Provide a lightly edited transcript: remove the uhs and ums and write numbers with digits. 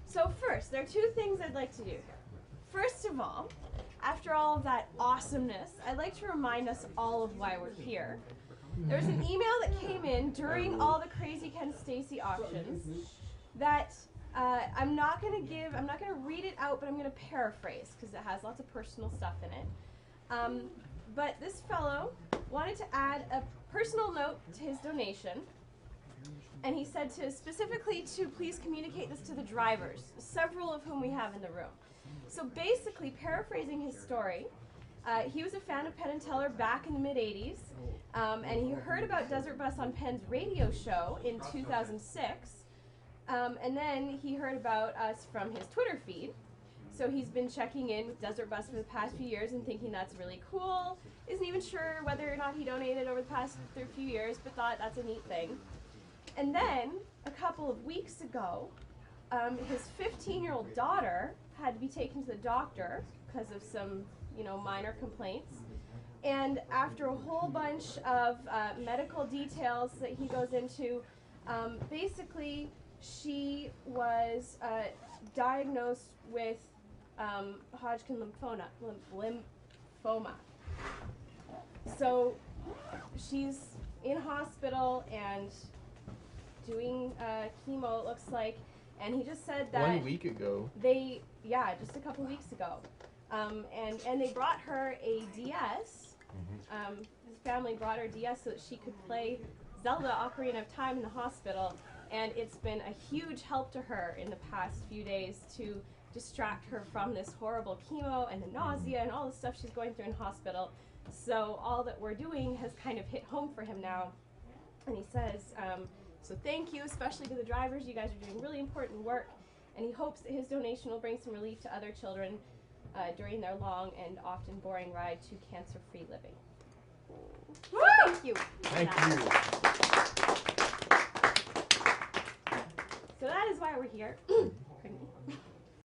So first, there are two things I'd like to do here. First of all, after all of that awesomeness, I'd like to remind us all of why we're here. There was an email that came in during all the crazy Ken Stacy auctions that I'm not going to read it out, but I'm going to paraphrase because it has lots of personal stuff in it. But this fellow wanted to add a personal note to his donation, and he said specifically to please communicate this to the drivers, several of whom we have in the room. So basically, paraphrasing his story, he was a fan of Penn and Teller back in the mid-'80s, and he heard about Desert Bus on Penn's radio show in 2006, and then he heard about us from his Twitter feed. So he's been checking in with Desert Bus for the past few years and thinking that's really cool. Isn't even sure whether or not he donated over the past few years, but thought that's a neat thing. And then, a couple of weeks ago, his 15-year-old daughter had to be taken to the doctor because of some, minor complaints. And after a whole bunch of medical details that he goes into, basically she was diagnosed with Hodgkin lymphoma. So she's in hospital and doing chemo, it looks like. And he just said that 1 week ago. Just a couple weeks ago. And they brought her a DS. His family brought her a DS so that she could play Zelda Ocarina of Time in the hospital. And it's been a huge help to her in the past few days to distract her from this horrible chemo and the nausea and all the stuff she's going through in hospital. So all that we're doing has kind of hit home for him now. And he says, so thank you, especially to the drivers. You guys are doing really important work. And he hopes that his donation will bring some relief to other children during their long and often boring ride to cancer-free living. Woo! Thank you. Thank you. So that is why we're here. Pardon me.